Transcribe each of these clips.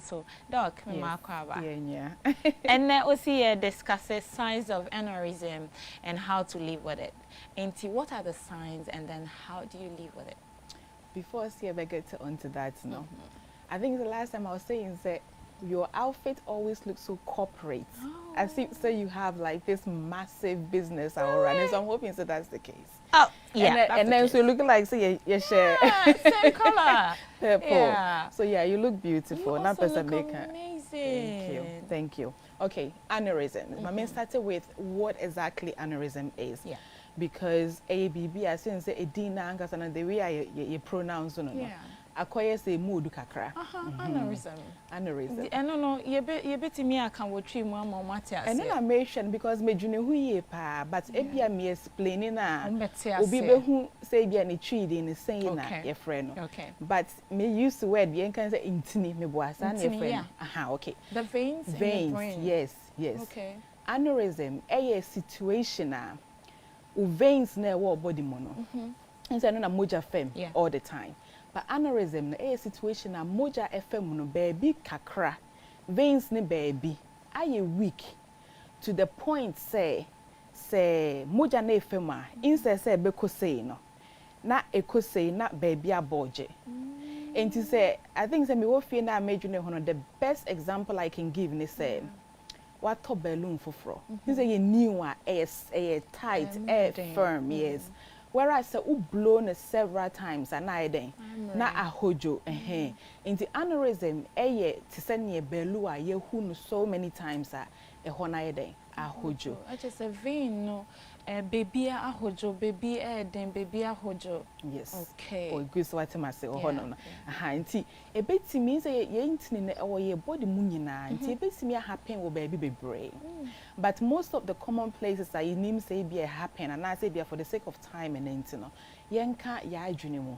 so doc me makwaba. Yeah. And then also discusses signs of aneurysm and how to live with it. Auntie, what are the signs and then how do you live with it? Before I ever get onto that, I think the last time I was saying that your outfit always looks so corporate, as if you have like this massive business running. So I'm hoping that's the case. Oh, yeah. And then so you look like you share same color. purple. Yeah. So yeah, you look beautiful. You also look amazing. Thank you. Okay, aneurysm. My man started with what exactly aneurysm is. Yeah. Because ABB, I say a dina and the way you pronounce no. Yeah. Akoye say mood kakra. Aneurysm. Aneurysm. No, you bet me I can watch him one more matter. And then I mentioned because me june who ye pa, but ebia me explaining na obi be who say bia ni tree dey ni saying na your friend. Okay. But me used to word bien can say intini me boasa na your friend. Okay. The veins in the brain. Yes. Okay. Aneurysm a situation veins na wo body mo no. And say no na moja fem all the time. But aneurysm a situation moja FM no baby kakra veins ne baby aye weak to the point say moja na FM a inse say be ko say no na ekosei na baby aboje. Enti say I think say me wo fie na amedwene ho no the best example I can give ni say what to balloon foforo. Say you new a tight firm yes. Whereas u blown several times and I then na ahojo in the aneurysm to send ye belua ye who so many times a hona den ahojo. I just a vein no baby ahojo baby then baby ahojo. Yes. Okay. Or good so what I say or hono. Nti e beti means ye intini or ye body munyina nti e beti me happen wo baby bebre. But most of the common places that you name say be happen and I say be for the sake of time and intino. Yenka ya adwene mu.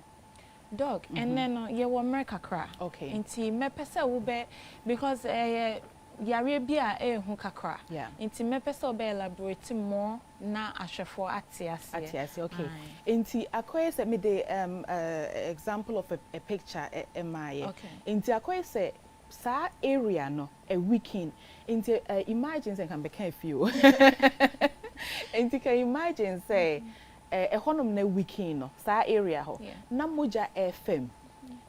Dog and then ye wo America cra. Okay. Nti me pese wo be because yare bia hu kakra. Yeah. Nti me pese wo be elaborate more na ahwefo atiase. Okay. Nti akoye se me the example of a picture my. Okay. Nti akoye se sa area no a weekend into imagine say can be few into can imagine say a honum na weekend no sa area ho na moja FM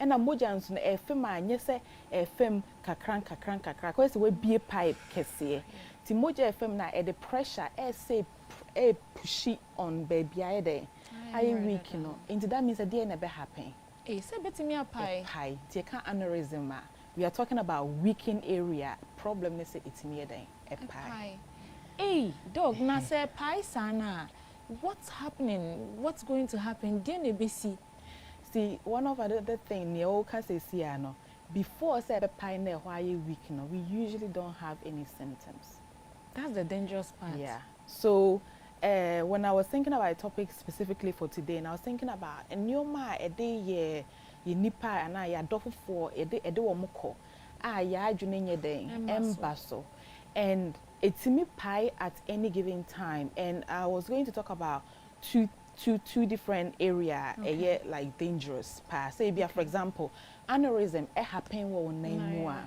and a moja nso na FM anye say FM kakran cause we be pipe kese ti moja FM na the pressure say pushy on baby aye there aye week no into that means that dey na be happen say betimi apai high ti can aneurysm. We are talking about weakened area. Problem is it's near then a pie. Hey, dog, na say pie sana. What's happening? What's going to happen? See, one of the thing you can say no. Before say a pie na why you weak no, we usually don't have any symptoms. That's the dangerous part. Yeah. So when I was thinking about a topic specifically for today, and I was thinking about a new a day nipa and I adofo for ede wo moko ya adwene nye den embaso and it's me pie at any given time. And I was going to talk about two different area like dangerous pass say be for example aneurysm happen wo na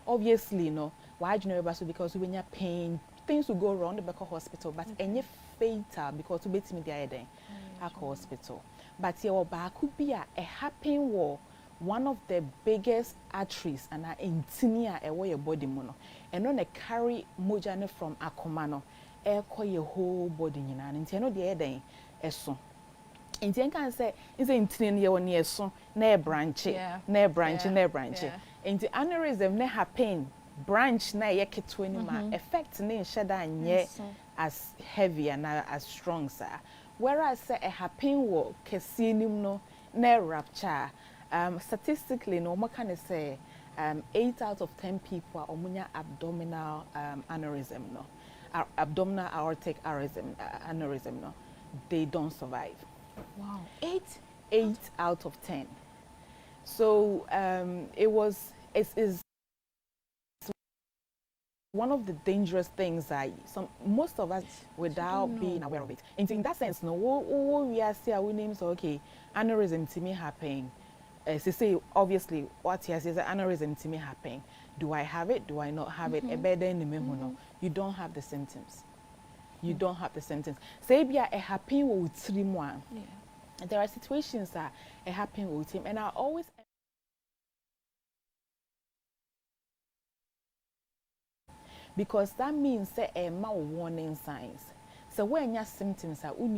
obviously no why adwene embaso because when you pain things will go wrong the back hospital but any fatal because we betimi dey den at hospital. But your back could be a happen war one of the biggest arteries and intinia away your body mono and on a carry mojane from akomano call your whole body and no the eden eso inti can say is intin ye won yeso na branch na branch inti aneurysm na happen branch na ye keto ni ma effect na sheda nye as heavy and as strong sir. Whereas say a happen wo kesinim no na rupture statistically no mo can say 8 out of 10 people are omunya abdominal aneurysm no abdominal aortic aneurysm no they don't survive. Wow. 8 out of 10. So it's one of the dangerous things that most of us without being aware of it. In that sense, no, we are still we names okay, aneurysm to me happen. Say obviously what he says aneurysm to me happen. do I have it, do I not have it, you don't have the symptoms. You don't have the symptoms. Say be a happy with 3 months. There are situations that happen with him, and I always because that means a warning signs. So when your symptoms are we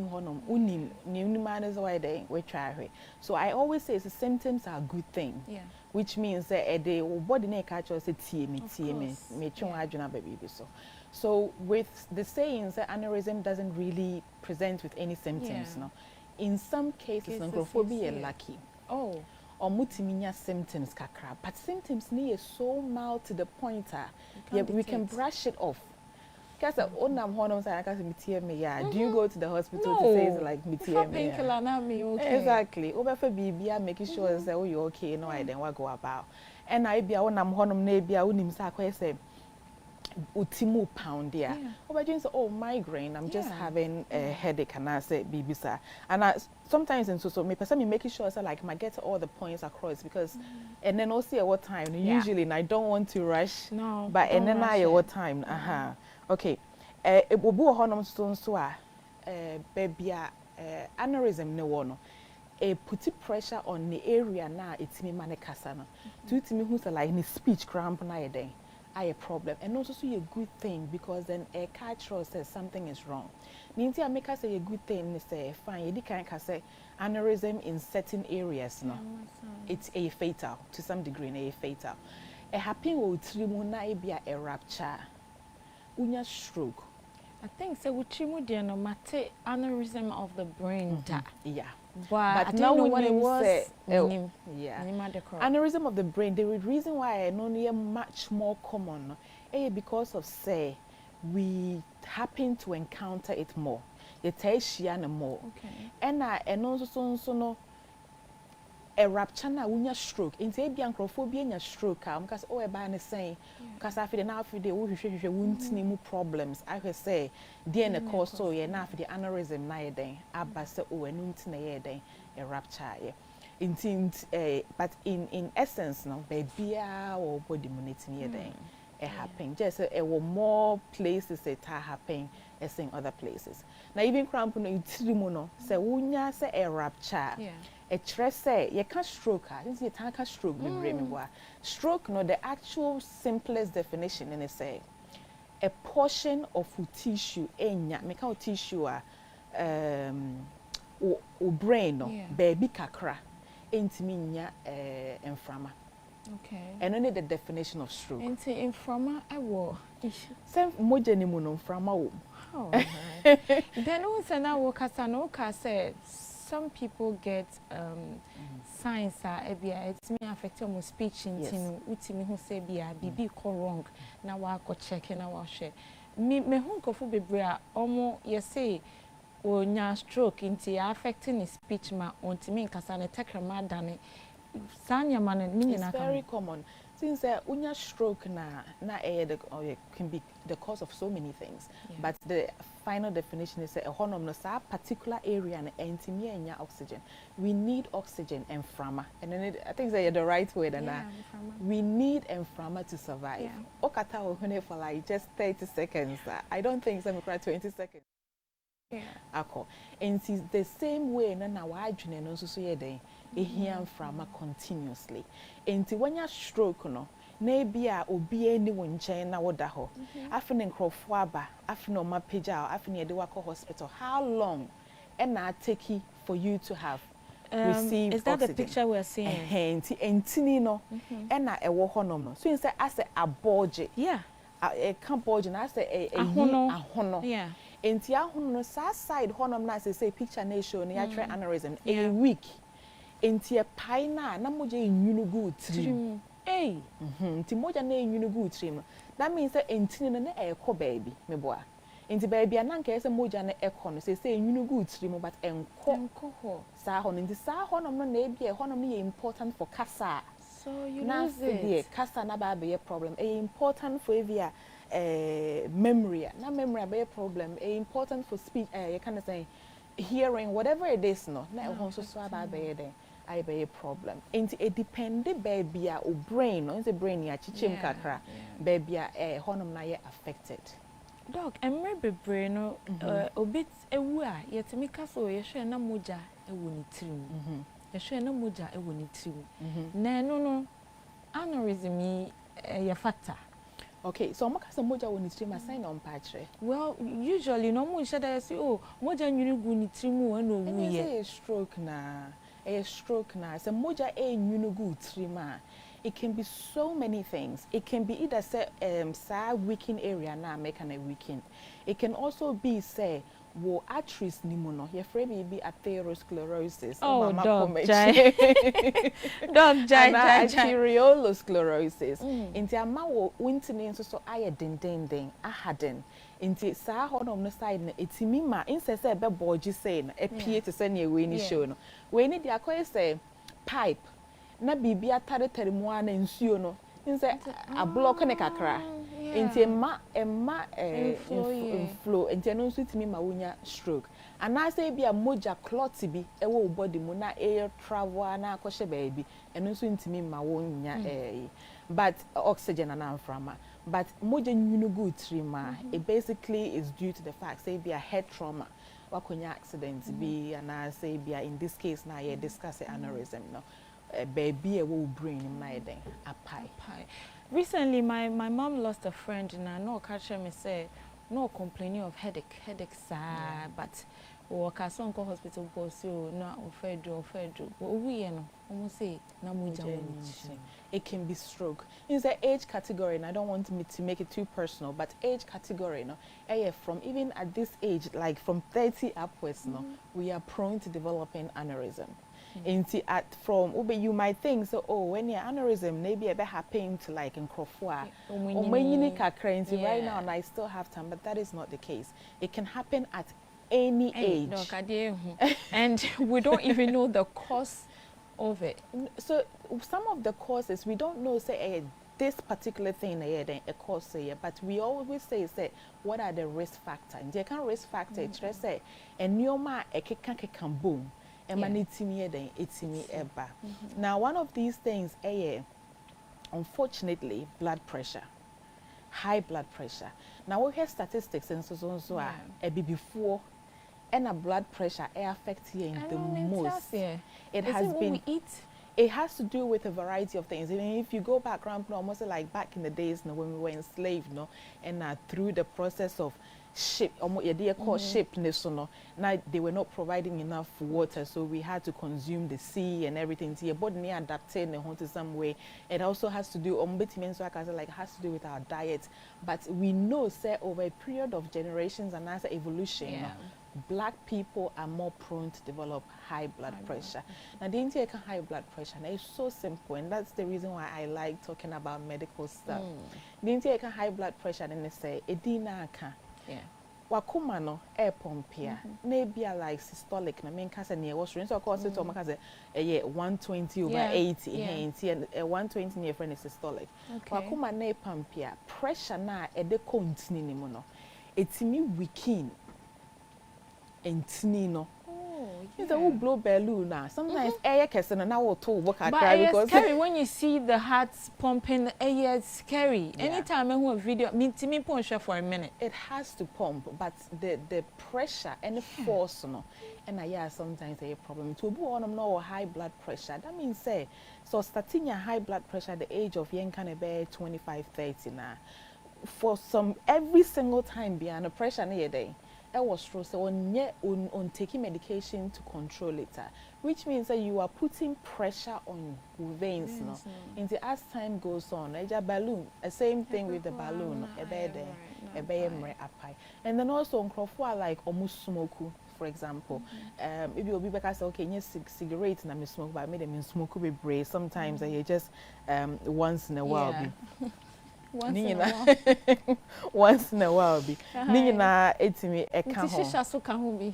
try. So I always say the symptoms are a good thing. Which means that the body na catch us me. So with the sayings that aneurysm doesn't really present with any symptoms, no. In some cases nonchrophobia is lucky. Or mutiminya symptoms kakra, but symptoms is so mild to the point we can brush it off. Because do you go to the hospital to say it's like exactly. Over for baby, making sure that you're okay, no, I then what go about. And I be on say utimu pound migraine, I'm just having a headache, and I say baby sir. And sometimes in so me person making sure so like I get all the points across because and then also at what time usually and I don't want to rush but and then I at what time okay it will be honum stone so baby aneurysm ne wono put pressure on the area na it's me manekasa no to me who's like ni speech cramp na yeden a problem, and also so a good thing because then a culture says something is wrong. Ninti make us say a good thing say fine. You can say aneurysm in certain areas no, it's a fatal to some degree. A fatal. A happy will trimuna be a rupture. Unya stroke. I think so. We trimu no mate aneurysm of the brain. Yeah. But I don't know what it was. Aneurysm of the brain. The reason why I know much more common, because of say we happen to encounter it more. It takes more. And also so no. A rupture na unya stroke. Into a bianchrophobia nya stroke. Because e ba na saying because after the now after the won't need problems. I can say the na cause so ye na after the aneurysm na ye den abase o enunti na ye den a rupture ye. But in essence no baby or body monitoring ye den it happen. Just were more places it happen as in other places. Now even cramp no itirimu say unya say a rupture. A say you can't stroke her. This is a stroke. Stroke, no, the actual simplest definition, and it's a portion of tissue, make out tissue, or brain, no, baby kakra, intiminya, inframa. And only the definition of stroke. Into inframa, I will. Some mojenimuno frama. Then also now, Casanoka said. Some people get signs it's me affecting my speech in utimi who say bibi ko wrong na wa ko check na wa share me hu nkofo bebre omo ye say onya stroke inti affecting his speech ma ontimi nkasa na tekrama dane sanya man ni na it's very common since unya stroke na can be the cause of so many things but the final definition is a honum no sa particular area and intimi oxygen. We need oxygen and frama, and then I think they're the right way than we need inframa to survive. Okata will for like just 30 seconds. I don't think some 20 seconds. And it's the same way na wajune no so ye den ehia frama continuously. And when you stroke no na bia obi ani wonchen na woda ho afene nkrofo aba afene o mapagya afene ye de wako hospital. How long and na take for you to have received is that oxygen? The picture we're seeing entini no and na ewo honom no so you say as a budget a camp budget as a ahono enti ahono no side honom na say picture na show na ya aneurysm a week enti e pai na moje nyunu good trim nti moja na nyunu good trim that means that enti na ekọ baby meboa nti baby ananka ese moja na ekọ no say nyunu good trim but enko ho sa ho nti sa ho no na ebia ho no ye important for kasa so you know it kasa na ba be problem important for evia memory na memory be problem important for speech you can say hearing whatever it is no na ho so ba be there I be a problem. And it depends baby or brain, or the brain ya chichim kakra, baby honum na ye affected. Doc, maybe brain no a bit a wua, yet me castle, ye share no moja, a winny trim. Ye share no moja, a winny trim. No, aneurysm, a factor. Okay, so maka moja winny trim, a sign on patch. Well, usually no more should I say, oh, moja you winny trim, and we a stroke na. A stroke na so moja a nyunugu trima. It can be so many things. It can be either say sa weaken area na make an a weaken. It can also be say wo arteries ni mo no. Your friend be atherosclerosis. Oh, dog jai. Dog jai. Arteriolosclerosis. Inti ama wo wintini so aye den ahaden. Inti sa honom no side na etimi ma insese be boji say na epie to say na we ni show no. We ni dia koy say pipe na bibi atare mu ana nsuo no inse a block ne kakra inti emma inflow inti no nso timi ma wonya stroke ana say bia moja clot bi ewo body mu na air travel na akɔhye baabi eno nso ntimi ma wonya but oxygen and amframa but moja nyunugu trima it basically is due to the fact say bia head trauma wakonya accident be and say be in this case now you discuss aneurysm no baby a wo brain na den apai. Recently my mom lost a friend and I know catch me say no complaining of headaches but work as on hospital go so no ofedo we no almost say na muja. It can be stroke. In the age category, and I don't want me to make it too personal, but age category, no, from even at this age, like from 30 upwards, no, we are prone to developing aneurysm. From you might think so. Oh, when your aneurysm maybe ever happened to like in Crawford, right now, and I still have time, but that is not the case. It can happen at any age. And we don't even know the cause of it. So some of the causes we don't know say this particular thing a cause but we always say what are the risk factors? They can risk factor say and nyoma can boom now one of these things unfortunately blood pressure, high blood pressure. Now we hear statistics and so a before and a blood pressure affects you in the most. It has been we eat. It has to do with a variety of things. I mean, if you go back around almost like back in the days when we were enslaved, and through the process of ship, shipness, now they were not providing enough water, so we had to consume the sea and everything. So your body adapted to some way. It also has to do has to do with our diet. But we know, say, over a period of generations and as evolution, Black people are more prone to develop high blood pressure. Now, the intake high blood pressure now it's so simple, and that's the reason why I like talking about medical stuff. The intake high blood pressure, then they say, edina ka. Wakuma no air pump here. Maybe like systolic. Na main case near was so of course it 120 over 80 and 120 near friend is systolic. Wakuma na pump here. Pressure na e de continue mo no. Etimi weaken. No. It's a blow balloon now. Sometimes air can and now to work at it's scary when you see the heart pumping. It's scary. Anytime I watch a video, me punch for a minute. It has to pump, but the pressure and the force, and sometimes a problem. To go on no high blood pressure. That means say so starting your high blood pressure at the age of young can be 25, 30 now. For some every single time beyond the pressure near day. I was true, so on taking medication to control it, which means that you are putting pressure on veins. As time goes on, a balloon, the same thing with the balloon, and then also on Crawford like almost smoke, for example. If you'll be back, I say, okay, yes, cigarettes and I smoke, but I made them in smoke with brave. Sometimes I just once in a while. Once in a while be. Nina etimi e ka ho. Shisha so ka ho bi.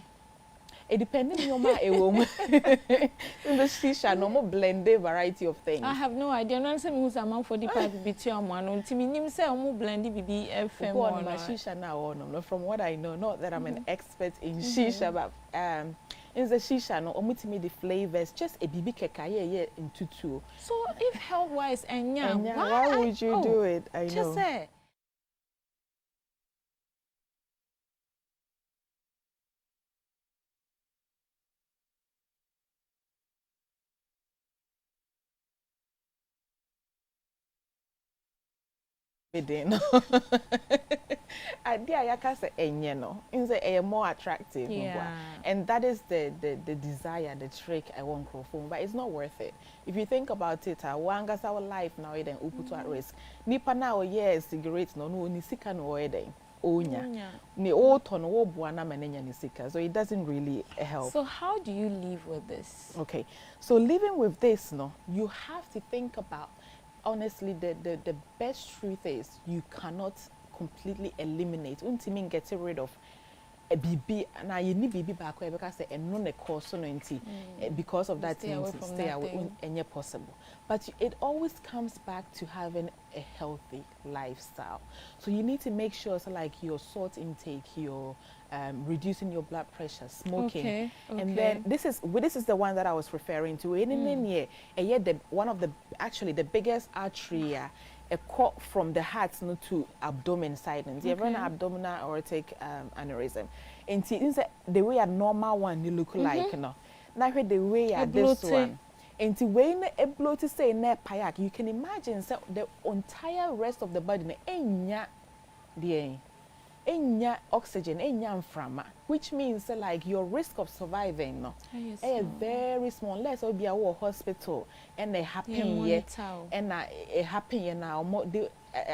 It depends on your ma a woman. In the shisha, no more blended variety of things. I have no idea. No say who's amount for the part between one on Timmy nim say more blended BB FM on my shisha now or no. From what I know, not that I'm an expert in shisha, but in the shisha no omutimi the flavors just a BB keka yeah into two. So if health wise and why would you do it? I know. Just say Idea yaka say enye no in say a more attractive and that is the desire, the trick I want microphone, but it's not worth it. If you think about it, wangas our life now then put at risk. Nipa now yes cigarettes no ni sika no eden onya ni oton wo buana manenya ni sika, so it doesn't really help. So how do you live with this? Okay, so living with this no, you have to think about, honestly, the best truth is you cannot completely eliminate. Untimin get rid of a BB. Now you need BB back because say and non cause because of that thing. Stay away and possible. But it always comes back to having a healthy lifestyle. So you need to make sure, so like your salt intake, your reducing your blood pressure, smoking, and then this is the one that I was referring to. One of the actually the biggest artery, a cut from the heart to abdomen side, and you have an abdominal aortic aneurysm. And the way a normal one you look like, no. Now the way this one. And when a blow to say ne payak, you can imagine so the entire rest of the body enya oxygen, enya frama, which means like your risk of surviving no very small. Unless be a hospital and they happen yet and it happen now they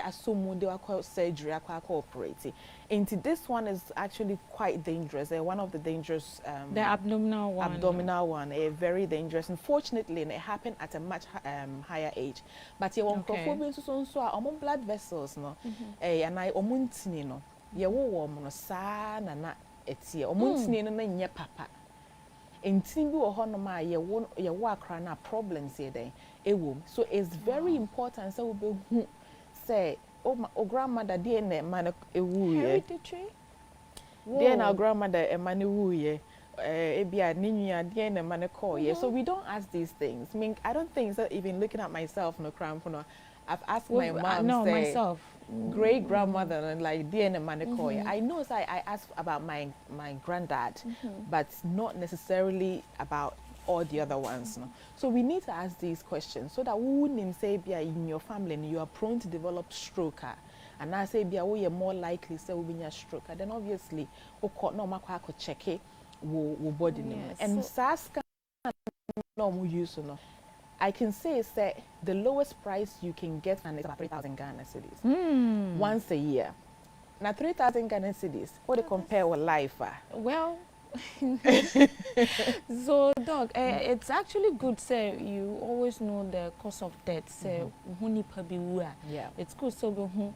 assume they are called surgery, are cooperating. And this one is actually quite dangerous. One of the dangerous the abdominal one, very dangerous. Unfortunately, and it happened at a much higher age. But you want so blood vessels no and I no ye wo wo no saa na etie omuntini no na nye papa entini bi wo ho no ma ye wo akra na problems ye den ewom. So it's very important so we be say o grandmother dey na man ewu ye hereditary dey na grandmother e man ewu ye ebia ninua dey na man call ye. So we don't ask these things. I mean, I don't think so. Even looking at myself no cramp no, I've asked my mom myself great grandmother and like DNA Manicoy. I know I asked about my granddad, but not necessarily about all the other ones. No? So we need to ask these questions so that we wouldn't say in your family and you are prone to develop stroke. And I say you're more likely to be a stroke. Then obviously no check it will body and Saska no use no. I can say is that the lowest price you can get is about 3,000 Ghana cedis once a year. Now 3,000 Ghana cedis, what do you compare with life? Well, so dog, it's actually good. Say you always know the cause of death. Say it's good. So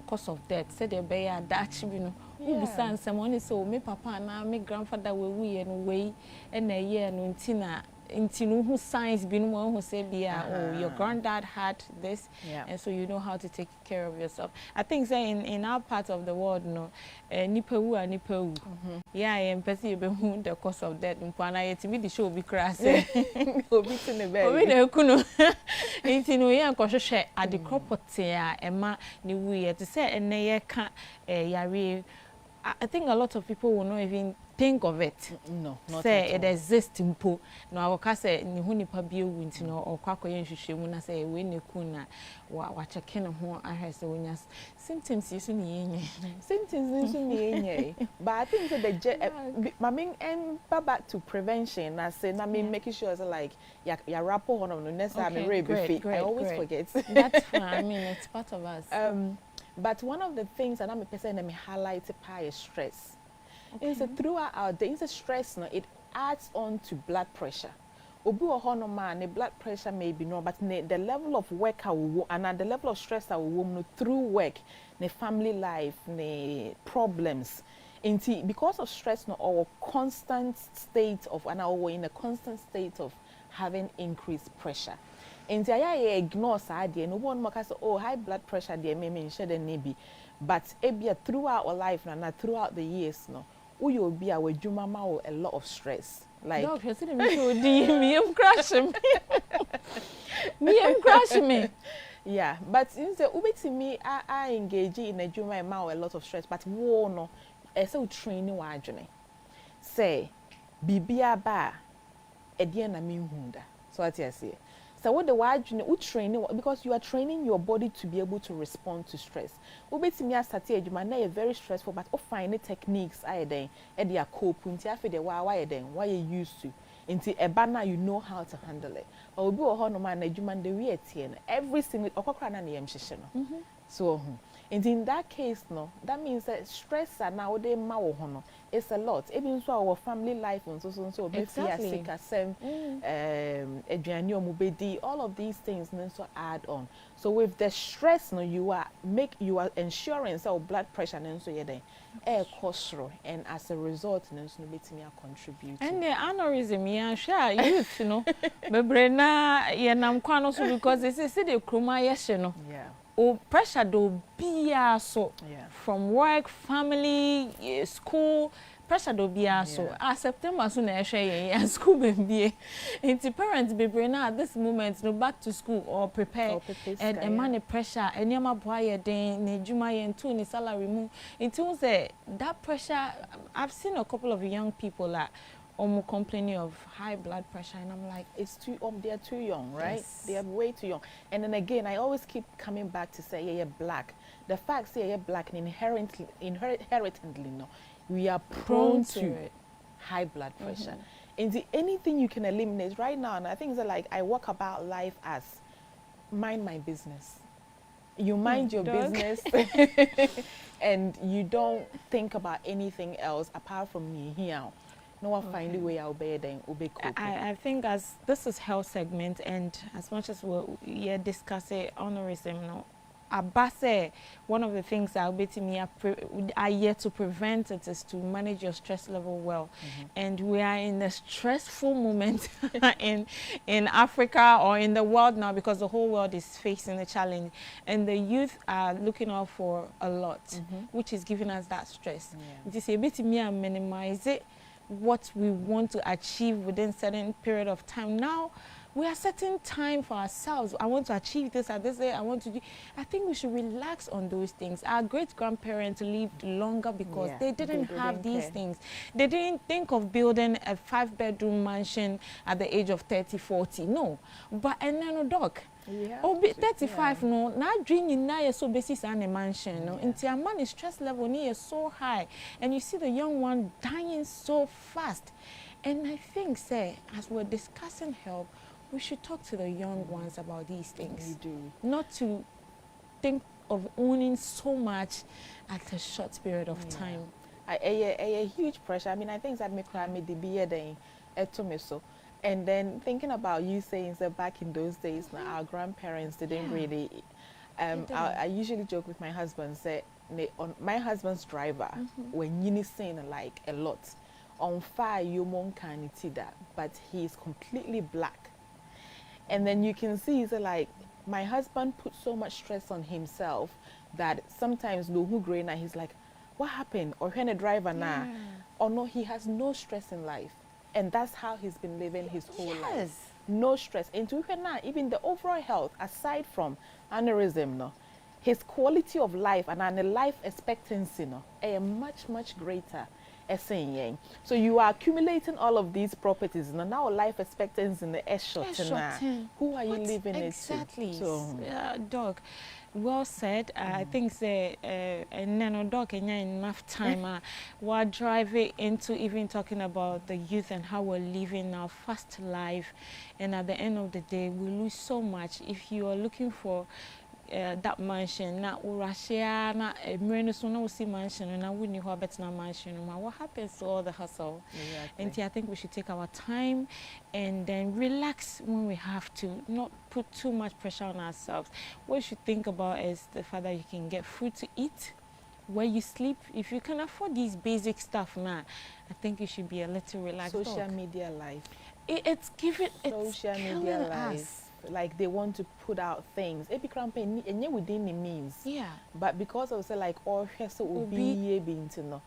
cause of death. Say the bear Dutch, you know. Who be someone so me papa na me grandfather we and way and a year no tina. Who science been one who say your granddad had this and so you know how to take care of yourself. I think say in our part of the world no nipewu and nipewu I am person the cause of death mpana yet me the show be crass obi to ne be obi na kuno intino ye ankohwehwe ade cropote a ema ne wu to say enne ye ka yare. I think a lot of people will not even think of it. No, not say it exists in po. No, I will say ni huni pabio winti no or kwako yenshushe muna say we ne kuna wa checking ho ahese wonya symptoms yisu ni yenye. Symptoms yisu ni yenye. But I think the maming and back to prevention. I say na me making sure so like ya rapport one of the next time I always forget. That's fine. I mean it's part of us. But one of the things that I'm a person that me highlight is stress. Is throughout our day, stress no, it adds on to blood pressure. Obi ohono man, the blood pressure may be no, but the level of work and the level of stress I will through work, the family life, the problems, Because of stress no or constant state of and we're in a constant state of having increased pressure. I ignore side no one more say oh high blood pressure there may share the maybe. But throughout our life and throughout the years no we will be our jumama a lot of stress. Like Dog, you see me am crashing. Me am crashing me. Yeah, but in the ubeti me I engage in a juma a lot of stress, but wo no so training wa adwene. Say bibia ba e de na me hunda. So what I say. So what the wajune u training because you are training your body to be able to respond to stress. Ubeti me start adwuma na very stressful but o find techniques aye den e de cope nti afi de why den why you used to. Into a banner, you know how to handle it. Or be a honor man, a human, the way every single okokra na niyem shisheno. So, and in that case, no, that means that stress and now they mawo hono. It's a lot. Even so, our family life and so exactly. All of these things need to add on. So with the stress, no, you are ensuring so blood pressure and so you're air cholesterol, and as a result, no, contribute. And the aneurysm, yeah, sure, youth, you know, but Brena, yeah, nam kwano so because they say the kruma yes, you know. Yeah. Oh, pressure do be so from work, family, school. Pressure do be so. September soon I share school baby. It's parents baby now at this moment no back to school or prepare and money pressure and yama boy then ne juma and two ni salary mu. Until say that pressure I've seen a couple of young people that complaining of high blood pressure and I'm like it's too they're too young, right? Yes. They are way too young. And then again I always keep coming back to say you're black. The fact say you're black and inherently no we are prone to it. High blood pressure. And anything you can eliminate right now, and I think that like I walk about life as mind my business. You mind your business and you don't think about anything else apart from me here. No one find a way I'll be then obey. I think as this is health segment and as much as we're discussing aneurysm no Abase, one of the things I'll be to me are yet to prevent it is to manage your stress level well. And we are in a stressful moment in Africa or in the world now because the whole world is facing a challenge. And the youth are looking out for a lot, which is giving us that stress. It is a bit to me and minimize it, what we want to achieve within certain period of time. Now, we are setting time for ourselves. I want to achieve this at this day. I want to do. I think we should relax on those things. Our great-grandparents lived longer because they didn't have these things. They didn't think of building a 5-bedroom mansion at the age of 30, 40. No. But and then a dog. Oh, 35 no. Now dreaming now is so basis and a mansion. No. Into your money stress level is so high, and you see the young one dying so fast. And I think, say, as we're discussing health, we should talk to the young ones about these things. We do. Not to think of owning so much at a short period of time. A huge pressure. I mean, I think that me the beer then so. And then thinking about you saying that back in those days, our grandparents didn't really. I usually joke with my husband, say, on my husband's driver, when you saying like a lot, on fire you won't can see that, but he is completely black. And then you can see, so like, my husband put so much stress on himself that sometimes he's like, what happened? Or when a driver now, or no, he has no stress in life. And that's how he's been living his whole life. No stress. And to now, even the overall health, aside from aneurysm, no, his quality of life and the life expectancy, no, are much, much greater. So you are accumulating all of these properties, and now life expectancy in the short. Who are you living exactly? It to? So, dog, well said. I think say and then dog and enough time. We're driving into even talking about the youth and how we're living our fast life, and at the end of the day, we lose so much. If you are looking for that mansion na urashia na mreno so na usi mansion na we ni ho better mansion what happens to all the hustle. And I think we should take our time and then relax when we have to, not put too much pressure on ourselves. What you should think about is the fact that you can get food to eat where you sleep. If you can afford these basic stuff now, I think you should be a little relaxed. Social media life. It's giving social media life. Like they want to put out things. It becomes within the means. Yeah. But because I was like, oh, so will be to know.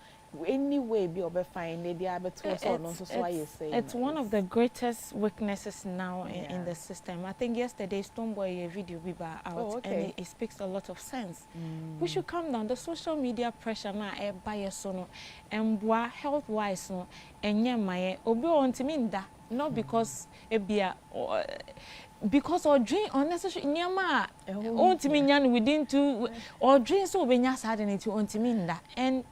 Anyway, be over fine. They are better. It's one of the greatest weaknesses now in the system. I think yesterday Stoneboy a video we out, and it speaks a lot of sense. We should calm down. The social media pressure now bias no, and health wise no, and yeah, my obi on to mean that not because it be because or drink unnecessary nyama on to mean within two or drink so when you're sad and on to mean that and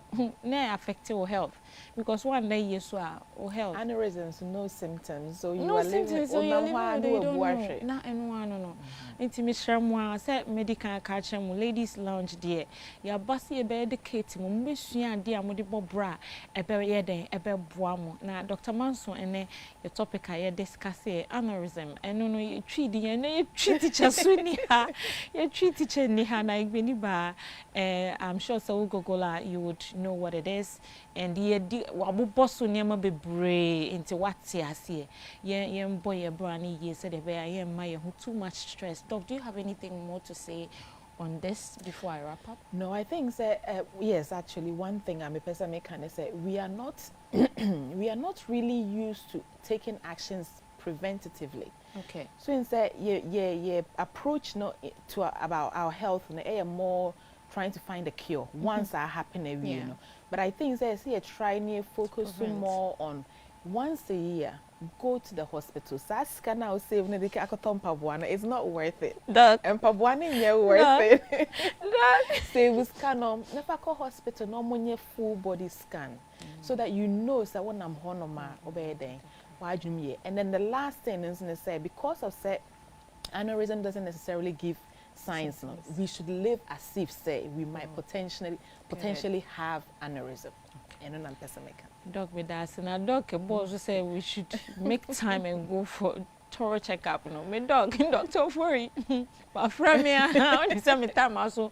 affect your health because one day you saw or health aneurysms no symptoms so you no are symptoms so you're living not anyone no intimate moi say medical catch ladies lounge there your bossy be educate mo besua dia mo de bobra ebe ye den ebe boa mo na Dr. Manson ene your topic I discuss aneurysm eno no you treat the you treat teacher suni ha you treat teacher ni ha na igbeni ba I'm sure so Google you would know what it is and ye wabu bosso niema bebre into what here ye boy ye brani ye said ye my too much stress. Doc, do you have anything more to say on this before I wrap up? No, I think yes, actually one thing I'm a person may kind of say we are not we are not really used to taking actions preventatively. Okay. So instead yeah approach not to about our health and more trying to find a cure once that happen every you know. But I think try near focusing more on once a year go to the hospital. So scan now save the pabuana. It's not worth it. And pabuana yeah worth it. Save we scan never call hospital no money full body scan so that you know that when I'm honoma obey then why do me. And then the last thing is to say because of aneurysm doesn't necessarily give signs. No, we should live as if say we might potentially have aneurysm. And I'm pessimistic. Doc with us and a doc boss say we should make time and go for thorough checkup. No, me dog, doctor worry. My friend me, I only say me time also.